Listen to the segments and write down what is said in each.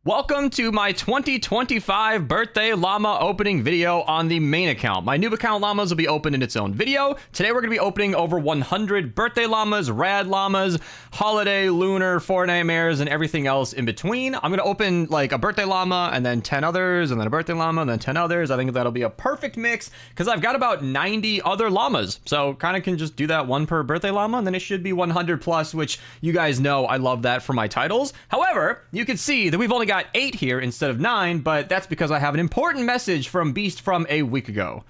Welcome to my 2025 birthday llama opening video on the main account. My new account llamas will be opened in its own video. Today we're going to be opening over 100 birthday llamas, rad llamas, holiday, lunar, Fortnite mares, and everything else in between. I'm going to open like a birthday llama and then 10 others and then a birthday llama and then 10 others. I think that'll be a perfect mix because I've got about 90 other llamas. So kind of can just do that one per birthday llama and then it should be 100 plus, which you guys know I love that for my titles. However, you can see that we've only got 8 here instead of 9, but that's because I have an important message from Beast from a week ago.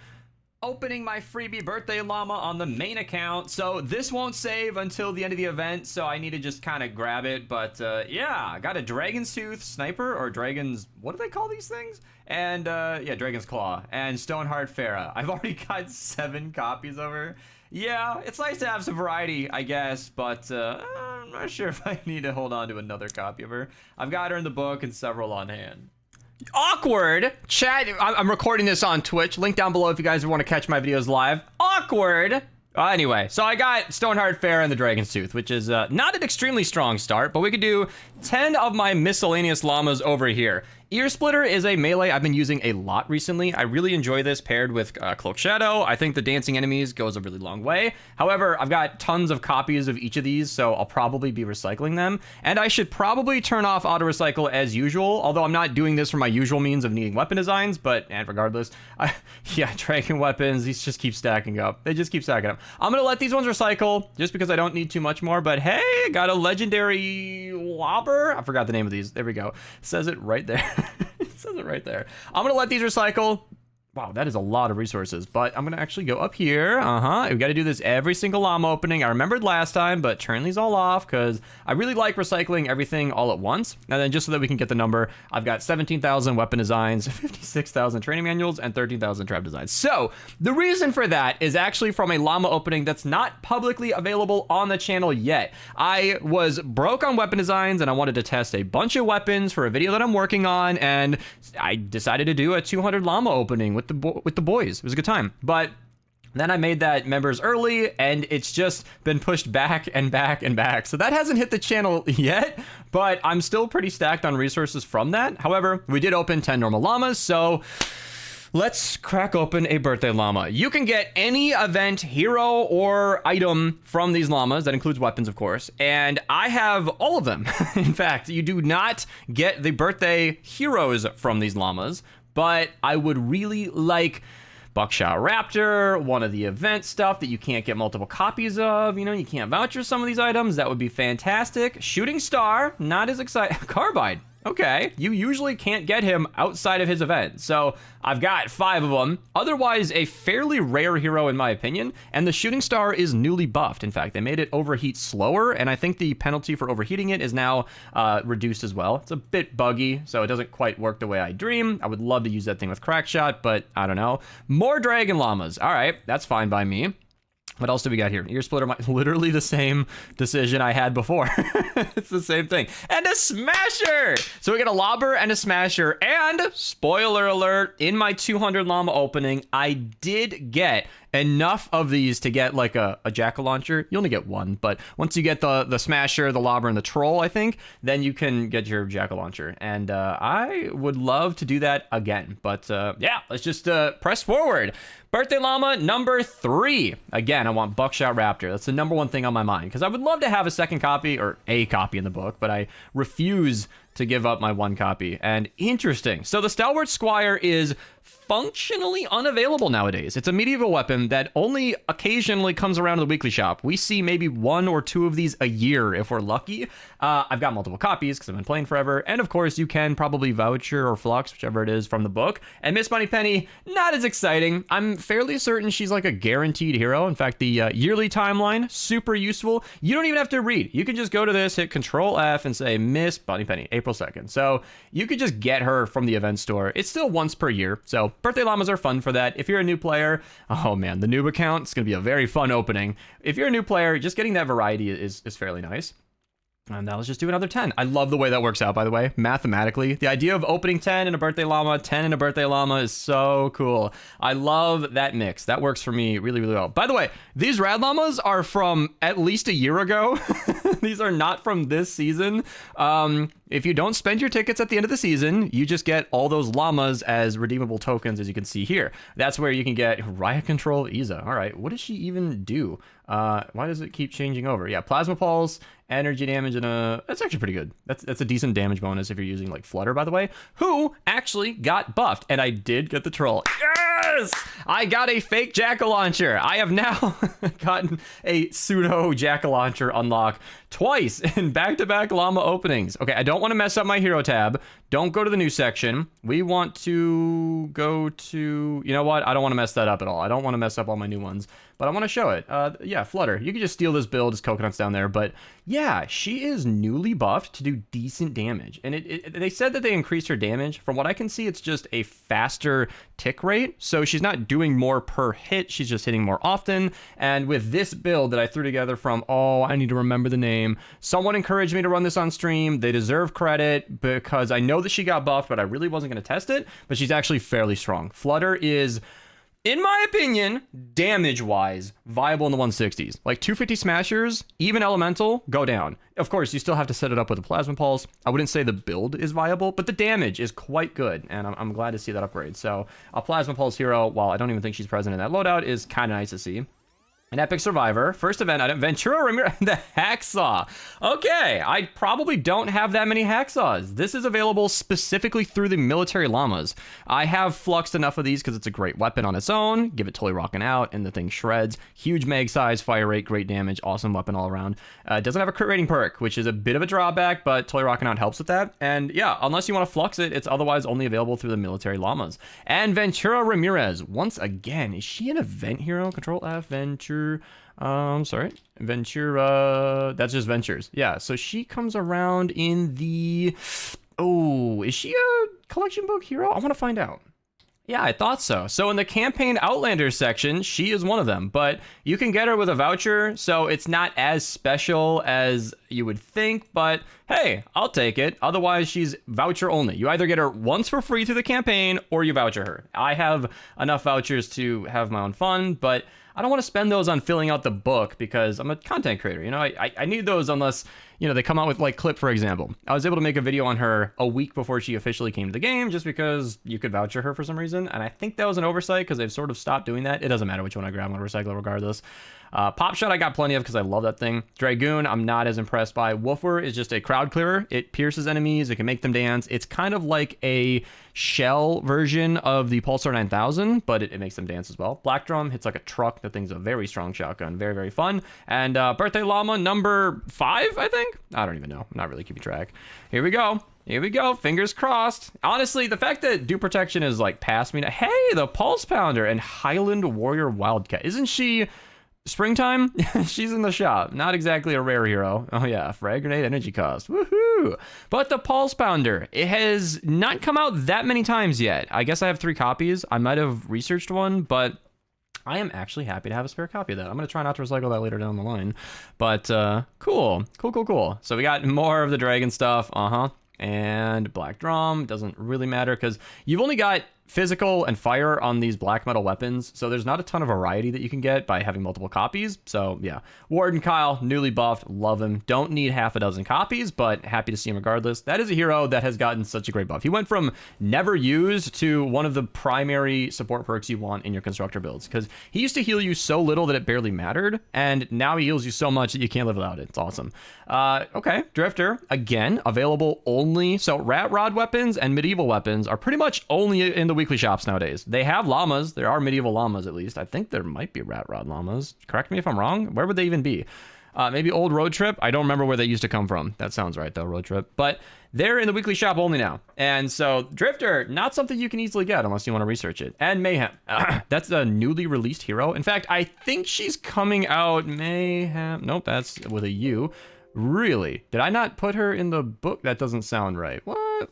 Opening my freebie birthday llama on the main account, so this won't save until the end of the event, so I need to just kind of grab it. But yeah, I got a dragon's tooth sniper, or dragon's, what do they call these things? And yeah, dragon's claw and stoneheart Farah. I've already got 7 copies of her. Yeah, it's nice to have some variety, I guess, but I'm not sure if I need to hold on to another copy of her. I've got her in the book and several on hand. Awkward. Chat, I'm recording this on Twitch. Link down below if you guys want to catch my videos live. Awkward. Anyway, so I got Stoneheart Fair and the Dragon's Tooth, which is not an extremely strong start, but we could do 10 of my miscellaneous llamas over here. Ear Splitter is a melee I've been using a lot recently. I really enjoy this paired with Cloak Shadow. I think the dancing enemies goes a really long way. However, I've got tons of copies of each of these, so I'll probably be recycling them. And I should probably turn off auto recycle as usual, although I'm not doing this for my usual means of needing weapon designs, but and regardless, yeah, dragon weapons, these just keep stacking up. They just keep stacking up. I'm gonna let these ones recycle just because I don't need too much more, but hey, got a legendary lobber. I forgot the name of these. There we go. It says it right there. It says it right there. I'm gonna let these recycle. Wow, that is a lot of resources, but I'm gonna actually go up here. We gotta do this every single llama opening. I remembered last time, but turn these all off because I really like recycling everything all at once. And then just so that we can get the number, I've got 17,000 weapon designs, 56,000 training manuals, and 13,000 trap designs. So the reason for that is actually from a llama opening that's not publicly available on the channel yet. I was broke on weapon designs and I wanted to test a bunch of weapons for a video that I'm working on, and I decided to do a 200 llama opening with the boys. It was a good time, but then I made that members early and it's just been pushed back and back and back. So that hasn't hit the channel yet, but I'm still pretty stacked on resources from that. However, we did open 10 normal llamas, so let's crack open a birthday llama. You can get any event, hero, or item from these llamas. That includes weapons, of course. And I have all of them. In fact, you do not get the birthday heroes from these llamas, but I would really like Buckshot Raptor, one of the event stuff that you can't get multiple copies of. You know, you can't voucher some of these items. That would be fantastic. Shooting Star, not as exciting. Carbide. Okay, you usually can't get him outside of his event, so I've got 5 of them. Otherwise, a fairly rare hero in my opinion, and the Shooting Star is newly buffed. In fact, they made it overheat slower, and I think the penalty for overheating it is now reduced as well. It's a bit buggy, so it doesn't quite work the way I dream. I would love to use that thing with Crackshot, but I don't know. More Dragon Llamas. All right, that's fine by me. What else do we got here? Ear Splitter, literally the same decision I had before. It's the same thing. And a Smasher! So we got a Lobber and a Smasher. And, spoiler alert, in my 200 llama opening, I did get enough of these to get like a Jack-o'-launcher. You only get 1, but once you get the Smasher, the Lobber, and the Troll, I think, then you can get your Jack-o'-launcher. And I would love to do that again. But yeah, let's just press forward. Birthday llama number 3. Again, I want Buckshot Raptor. That's the number 1 thing on my mind because I would love to have a second copy or a copy in the book, but I refuse to give up my 1 copy. And interesting. So the Stalwart Squire is functionally unavailable nowadays. It's a medieval weapon that only occasionally comes around to the weekly shop. We see maybe 1 or 2 of these a year if we're lucky. I've got multiple copies because I've been playing forever. And of course, you can probably voucher or flux, whichever it is, from the book. And Miss Moneypenny, not as exciting. I'm fairly certain she's like a guaranteed hero. In fact, the yearly timeline, super useful. You don't even have to read. You can just go to this, hit Control F and say Miss Moneypenny, April 2nd. So you could just get her from the event store. It's still once per year. So birthday llamas are fun for that. If you're a new player, oh man, the noob account is going to be a very fun opening. If you're a new player, just getting that variety is fairly nice. And now let's just do another 10. I love the way that works out, by the way, mathematically. The idea of opening 10 in a birthday llama, 10 in a birthday llama is so cool. I love that mix. That works for me really, really well. By the way, these rad llamas are from at least a year ago. These are not from this season. if you don't spend your tickets at the end of the season, you just get all those llamas as redeemable tokens, as you can see here. That's where you can get Riot Control Iza. All right, what does she even do? Why does it keep changing over? Yeah, Plasma Pulse, energy damage, and that's actually pretty good. That's a decent damage bonus if you're using like Flutter, by the way, who actually got buffed. And I did get the troll. Yes! I got a fake Jack-o'-launcher. I have now gotten a pseudo Jack-o'-launcher unlock twice in back-to-back llama openings. Okay, I don't want to mess up my hero tab. Don't go to the new section. We want to go to, you know what? I don't want to mess that up at all. I don't want to mess up all my new ones, but I want to show it. Yeah, Flutter. You can just steal this build as coconuts down there, but yeah, she is newly buffed to do decent damage. And they said that they increased her damage. From what I can see, it's just a faster tick rate. So she's not doing more per hit. She's just hitting more often. And with this build that I threw together from, oh, I need to remember the name. Someone encouraged me to run this on stream. They deserve credit because I know that she got buffed, but I really wasn't going to test it. But she's actually fairly strong. Flutter is, in my opinion, damage-wise, viable in the 160s. Like 250 smashers, even elemental, go down. Of course, you still have to set it up with a plasma pulse. I wouldn't say the build is viable, but the damage is quite good, and I'm glad to see that upgrade. So a plasma pulse hero, while I don't even think she's present in that loadout, is kind of nice to see. An epic survivor. First event item, Ventura Ramirez, the hacksaw. Okay, I probably don't have that many hacksaws. This is available specifically through the military llamas. I have fluxed enough of these because it's a great weapon on its own. Give it totally rocking out, and the thing shreds. Huge mag size, fire rate, great damage, awesome weapon all around. It doesn't have a crit rating perk, which is a bit of a drawback, but totally rocking out helps with that. And yeah, unless you want to flux it, it's otherwise only available through the military llamas. And Ventura Ramirez, once again, is she an event hero? Control F, Ventura. Sorry, Ventura, that's just Ventures. Yeah, so she comes around in the, oh, is she a collection book hero? I want to find out. Yeah, I thought so. So in the campaign Outlanders section, she is one of them, but you can get her with a voucher, so it's not as special as you would think, but hey, I'll take it. Otherwise, she's voucher only. You either get her once for free through the campaign, or you voucher her. I have enough vouchers to have my own fun, but I don't want to spend those on filling out the book because I'm a content creator. You know, I need those unless, you know, they come out with like Clip, for example. I was able to make a video on her a week before she officially came to the game just because you could voucher her for some reason. And I think that was an oversight because they've sort of stopped doing that. It doesn't matter which one I grab, I'm going to recycle regardless. Pop Shot I got plenty of because I love that thing. Dragoon I'm not as impressed by. Woofer is just a crowd clearer. It pierces enemies. It can make them dance. It's kind of like a shell version of the Pulsar 9000, but it makes them dance as well. Black Drum hits like a truck. That thing's a very strong shotgun. Very, very fun. And Birthday Llama number 5, I think? I don't even know. I'm not really keeping track. Here we go. Here we go. Fingers crossed. Honestly, the fact that Dew Protection is like past me now. Hey, the Pulse Pounder and Highland Warrior Wildcat. Isn't she springtime? She's in the shop. Not exactly a rare hero. Oh yeah, frag grenade energy cost. Woohoo! But the Pulse Pounder, it has not come out that many times yet. I guess I have 3 copies. I might have researched one, but I am actually happy to have a spare copy of that. I'm going to try not to recycle that later down the line. But cool. So we got more of the dragon stuff. And Black Drum doesn't really matter because you've only got physical and fire on these black metal weapons, so there's not a ton of variety that you can get by having multiple copies. So yeah, Warden Kyle, newly buffed, love him. Don't need half a dozen copies, but happy to see him regardless. That is a hero that has gotten such a great buff. He went from never used to one of the primary support perks you want in your constructor builds, because he used to heal you so little that it barely mattered, and now he heals you so much that you can't live without it. It's awesome. Okay, Drifter, again, available only, so Rat Rod weapons and medieval weapons are pretty much only in the weekly shops nowadays. They have llamas. There are medieval llamas, at least. I think there might be Rat Rod llamas. Correct me if I'm wrong. Where would they even be? Maybe Old Road Trip. I don't remember where they used to come from. That sounds right, though, Road Trip. But they're in the weekly shop only now. And so Drifter, not something you can easily get unless you want to research it. And Mayhem. That's a newly released hero. In fact, I think she's coming out Mayhem. Nope, that's with a U. Really? Did I not put her in the book? That doesn't sound right. What?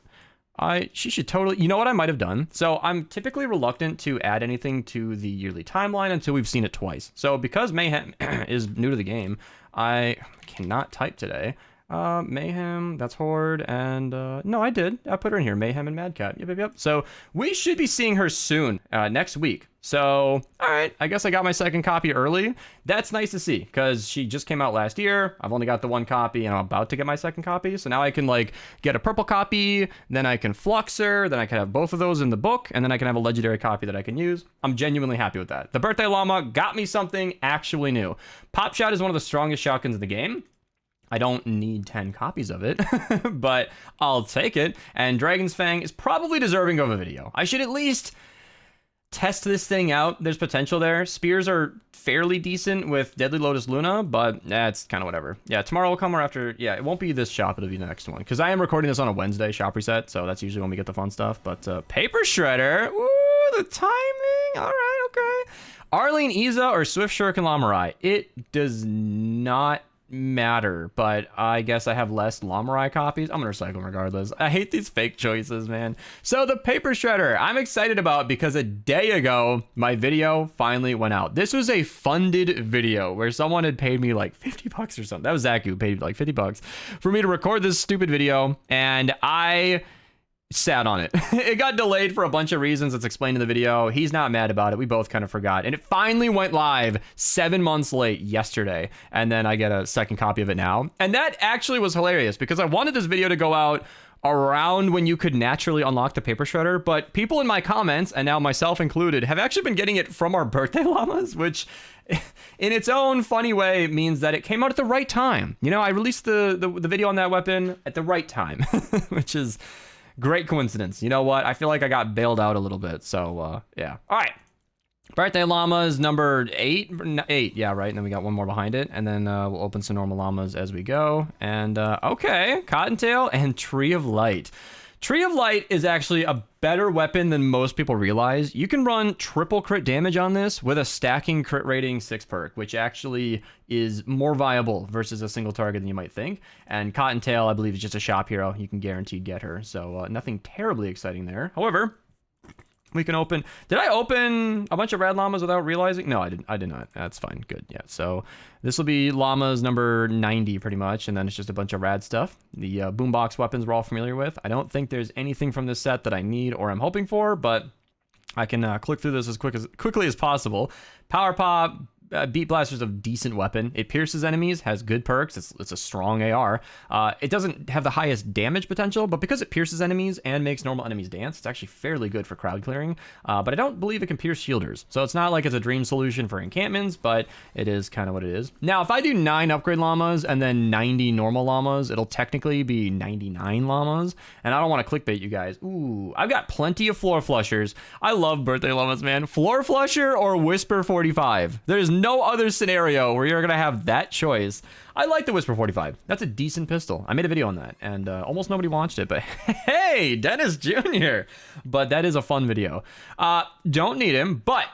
She should totally, you know what I might have done? So I'm typically reluctant to add anything to the yearly timeline until we've seen it twice. So because Mayhem is new to the game, I cannot type today. Mayhem, that's Horde, and no, I did. I put her in here, Mayhem and Madcat. Yep. So we should be seeing her soon, next week. So, all right, I guess I got my second copy early. That's nice to see because she just came out last year. I've only got the one copy and I'm about to get my second copy. So now I can like get a purple copy, then I can flux her, then I can have both of those in the book, and then I can have a legendary copy that I can use. I'm genuinely happy with that. The birthday llama got me something actually new. Pop Shot is one of the strongest shotguns in the game. I don't need 10 copies of it, but I'll take it. And Dragon's Fang is probably deserving of a video. I should at least test this thing out. There's potential there. Spears are fairly decent with Deadly Lotus Luna, but that's kind of whatever. Yeah, tomorrow will come or after. Yeah, it won't be this shop. It'll be the next one because I am recording this on a Wednesday shop reset, so that's usually when we get the fun stuff. But Paper Shredder, ooh, the timing. All right, okay. Arlene Iza or Swift Shuriken Lamarai. It does not matter, but I guess I have less Lamarai copies. I'm gonna recycle them regardless. I hate these fake choices, man. So the Paper Shredder I'm excited about because a day ago my video finally went out. This was a funded video where someone had paid me like 50 bucks or something. That was Zach who paid like 50 bucks for me to record this stupid video, and I sat on it. It got delayed for a bunch of reasons. It's explained in the video. He's not mad about it. We both kind of forgot. And it finally went live 7 months late yesterday. And then I get a second copy of it now. And that actually was hilarious because I wanted this video to go out around when you could naturally unlock the Paper Shredder, but people in my comments, and now myself included, have actually been getting it from our birthday llamas, which in its own funny way means that it came out at the right time. You know, I released the video on that weapon at the right time, which is great coincidence. You know what? I feel like I got bailed out a little bit. So, yeah. All right. Birthday llamas number 8. 8, yeah, right. And then we got one more behind it. And then we'll open some normal llamas as we go. And, okay. Cottontail and Tree of Light. Tree of Light is actually a better weapon than most people realize. You can run triple crit damage on this with a stacking crit rating 6 perk, which actually is more viable versus a single target than you might think. And Cottontail, I believe, is just a shop hero. You can guaranteed get her. So nothing terribly exciting there. However, we can open. Did I open a bunch of rad llamas without realizing? No, I didn't. I did not. That's fine. Good. Yeah. So this will be llamas number 90 pretty much. And then it's just a bunch of rad stuff. The boombox weapons we're all familiar with. I don't think there's anything from this set that I need or I'm hoping for, but I can click through this as quickly as possible. Power Pop. Beat Blaster's a decent weapon. It pierces enemies, has good perks. It's a strong AR. It doesn't have the highest damage potential, but because it pierces enemies and makes normal enemies dance, it's actually fairly good for crowd clearing. But I don't believe it can pierce shielders. So it's not like it's a dream solution for encampments, but it is kind of what it is. Now, if I do 9 upgrade llamas and then 90 normal llamas, it'll technically be 99 llamas. And I don't want to clickbait you guys. Ooh, I've got plenty of floor flushers. I love birthday llamas, man. Floor flusher or Whisper 45. There's no other scenario where you're gonna have that choice. I like the Whisper 45. That's a decent pistol. I made a video on that and almost nobody watched it, but hey, Dennis Jr. But that is a fun video. Don't need him, but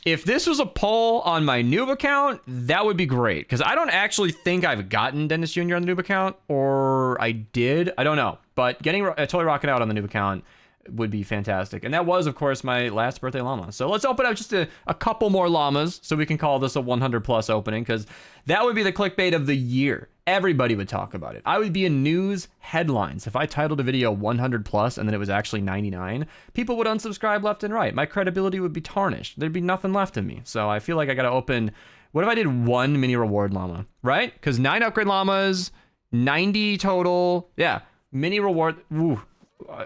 if this was a poll on my noob account, that would be great because I don't actually think I've gotten Dennis Jr. on the noob account, or I did. I don't know, but getting totally rocking out on the noob account would be fantastic. And that was, of course, my last birthday llama. So let's open up just a couple more llamas so we can call this a 100 plus opening, because that would be the clickbait of the year. Everybody would talk about it. I would be in news headlines if I titled a video 100 plus and then it was actually 99. People would unsubscribe left and right. My credibility would be tarnished. There'd be nothing left of me. So I feel like I gotta open, what if I did 1 mini reward llama, right? Because 9 upgrade llamas, 90 total. Yeah, mini reward. Ooh.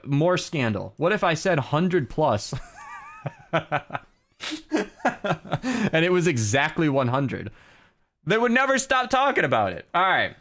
More scandal. What if I said 100 plus? And it was exactly 100. They would never stop talking about it. All right.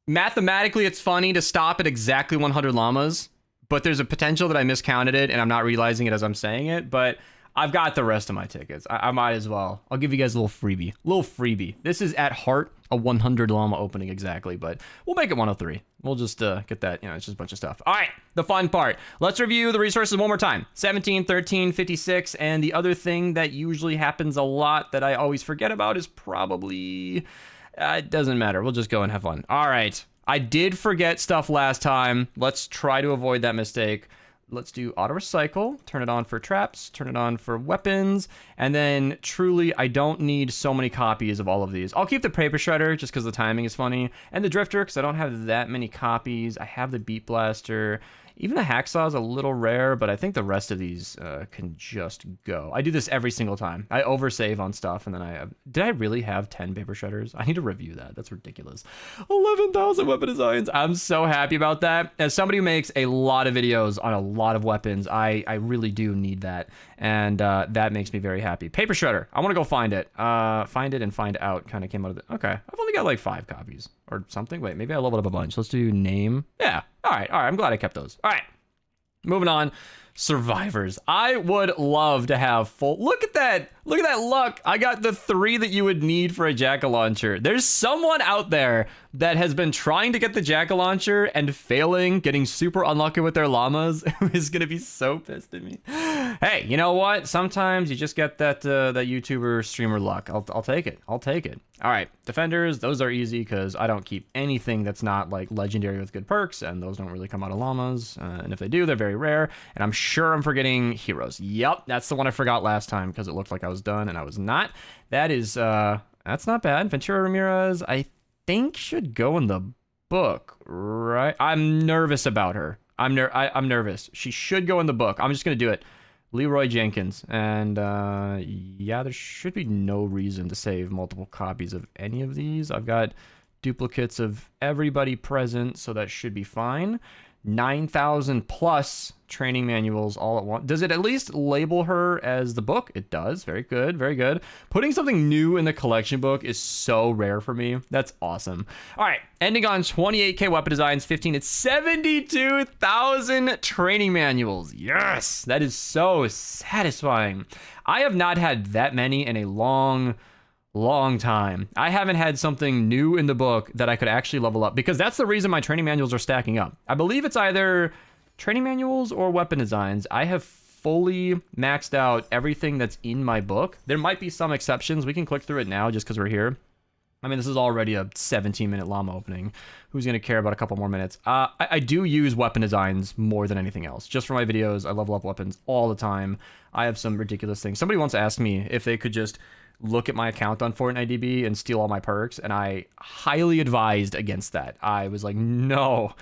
Mathematically, it's funny to stop at exactly 100 llamas, but there's a potential that I miscounted it and I'm not realizing it as I'm saying it, but I've got the rest of my tickets. I might as well. I'll give you guys a little freebie. This is at heart a 100 llama opening exactly, but we'll make it 103. We'll just get that, it's just a bunch of stuff. All right, the fun part. Let's review the resources one more time. 17, 13, 56, and the other thing that usually happens a lot that I always forget about is probably, it doesn't matter. We'll just go and have fun. All right, I did forget stuff last time. Let's try to avoid that mistake. Let's do auto recycle, turn it on for traps, turn it on for weapons, and then truly I don't need so many copies of all of these. I'll keep the Paper Shredder just because the timing is funny, and the Drifter because I don't have that many copies. I have the Beat Blaster. Even the hacksaw is a little rare, but I think the rest of these can just go. I do this every single time. I oversave on stuff, and then I have... Did I really have 10 paper shredders? I need to review that. That's ridiculous. 11,000 weapon designs. I'm so happy about that. As somebody who makes a lot of videos on a lot of weapons, I really do need that, and that makes me very happy. Paper shredder. I want to go find it. Find it and find out kind of came out of it. Okay. I've only got like 5 copies or something. Wait, maybe I leveled up a bunch. Let's do name. Yeah. All right. I'm glad I kept those. All right. Moving on. Survivors. I would love to have full... Look at that. Look at that luck. I got the 3 that you would need for a jack-o'-launcher. There's someone out there that has been trying to get the jack-o'-launcher and failing, getting super unlucky with their llamas, who is going to be so pissed at me. Hey, you know what? Sometimes you just get that that YouTuber streamer luck. I'll take it. I'll take it. All right, defenders, those are easy because I don't keep anything that's not like legendary with good perks, and those don't really come out of llamas. And if they do, they're very rare. And I'm sure I'm forgetting heroes. Yep, that's the one I forgot last time because it looked like I was done and I was not. That is, that's not bad. Ventura Ramirez, I think should go in the book, right? I'm nervous about her. I'm nervous. She should go in the book. I'm just gonna do it. Leroy Jenkins, and yeah, there should be no reason to save multiple copies of any of these. I've got duplicates of everybody present, so that should be fine. 9,000 plus training manuals all at once. Does it at least label her as the book? It does. Very good. Very good. Putting something new in the collection book is so rare for me. That's awesome. All right. Ending on 28k weapon designs, 15 at 72,000 training manuals. Yes. That is so satisfying. I have not had that many in a long time. I haven't had something new in the book that I could actually level up, because that's the reason my training manuals are stacking up. I believe it's either training manuals or weapon designs. I have fully maxed out everything that's in my book. There might be some exceptions. We can click through it now just because we're here. I mean, this is already a 17-minute llama opening. Who's going to care about a couple more minutes? I do use weapon designs more than anything else. Just for my videos, I level up weapons all the time. I have some ridiculous things. Somebody once asked me if they could just look at my account on Fortnite DB and steal all my perks, and I highly advised against that. I was like, no.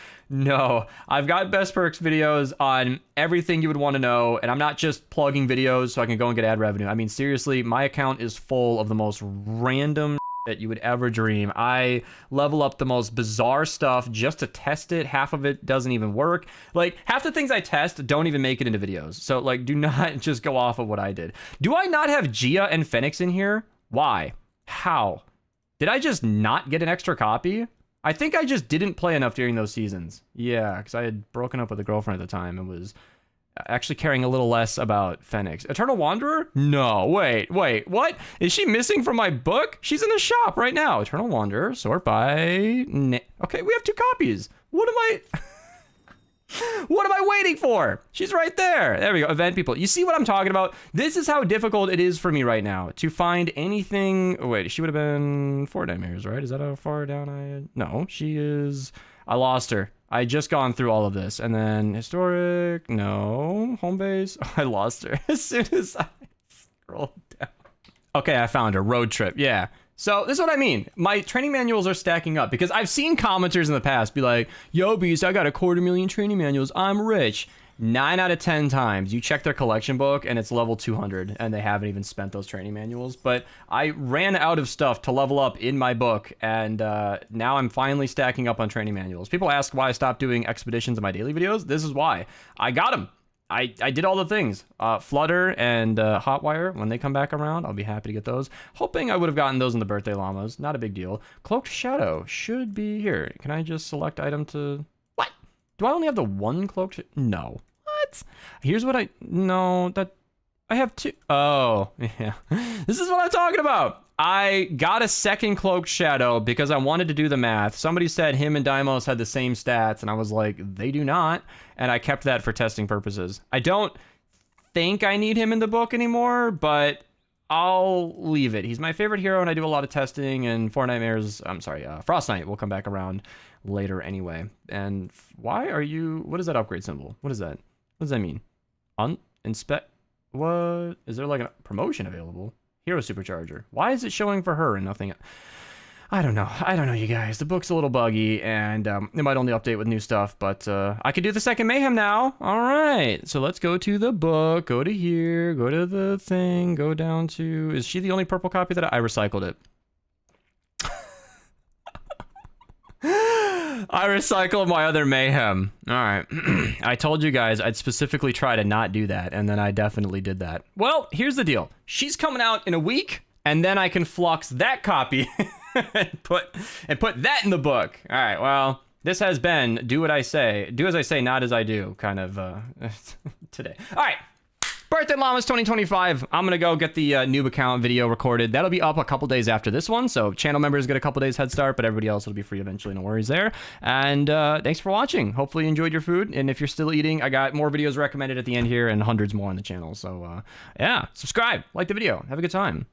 I've got best perks videos on everything you would want to know, and I'm not just plugging videos so I can go and get ad revenue. I mean, seriously, my account is full of the most random that you would ever dream. I level up the most bizarre stuff just to test it. Half of it doesn't even work. Like, half the things I test don't even make it into videos. So, like, do not just go off of what I did. Do I not have Gia and Phoenix in here? Why? How? Did I just not get an extra copy? I think I just didn't play enough during those seasons. Yeah, because I had broken up with a girlfriend at the time and was actually caring a little less about Phoenix. Eternal Wanderer? No, wait, what? Is she missing from my book? She's in the shop right now. Eternal Wanderer, sort by... Okay, we have 2 copies. What am I... What am I waiting for? She's right there. There we go. Event people. You see what I'm talking about? This is how difficult it is for me right now to find anything... Oh, wait, she would have been Fortnite Mirrors, right? Is that how far down I... No, she is... I lost her. I just gone through all of this, and then historic, no, home base. Oh, I lost her as soon as I scrolled down. Okay, I found her. Road trip, yeah. So this is what I mean. My training manuals are stacking up because I've seen commenters in the past be like, yo, Beast, I got 250,000 training manuals. I'm rich. 9 out of 10 times you check their collection book and it's level 200 and they haven't even spent those training manuals. But I ran out of stuff to level up in my book, and now I'm finally stacking up on training manuals. People ask why I stopped doing expeditions in my daily videos. This is why. I got them. I did all the things. Flutter and Hotwire, when they come back around, I'll be happy to get those. Hoping I would have gotten those in the birthday llamas. Not a big deal. Cloaked Shadow should be here. Can I just select item to... What? Do I only have the one cloaked... No. What? Here's what I... No, that... I have 2... Oh, yeah. This is what I'm talking about. I got a second Cloaked Shadow because I wanted to do the math. Somebody said him and Deimos had the same stats, and I was like, they do not. And I kept that for testing purposes. I don't think I need him in the book anymore, but I'll leave it. He's my favorite hero, and I do a lot of testing, and Frost Knight will come back around later anyway. And why are you... What is that upgrade symbol? What is that? What does that mean? Inspect... What? Is there like a promotion available? Hero Supercharger. Why is it showing for her and nothing? I don't know, you guys. The book's a little buggy, and it might only update with new stuff, but I could do the second mayhem now. All right, so let's go to the book, go to here, go to the thing, go down to... Is she the only purple copy that I recycled it? I recycled my other mayhem. All right. I told you guys I'd specifically try to not do that, and then I definitely did that. Well, here's the deal. She's coming out in a week, and then I can flux that copy and put that in the book. All right, well, this has been do as I say, not as I do, kind of today. All right. Birthday Llamas 2025. I'm gonna go get the noob account video recorded. That'll be up a couple days after this one, so channel members get a couple days head start, but everybody else will be free eventually, no worries there. And thanks for watching. Hopefully you enjoyed your food, and if you're still eating, I got more videos recommended at the end here and hundreds more on the channel. So yeah, subscribe, like the video, have a good time.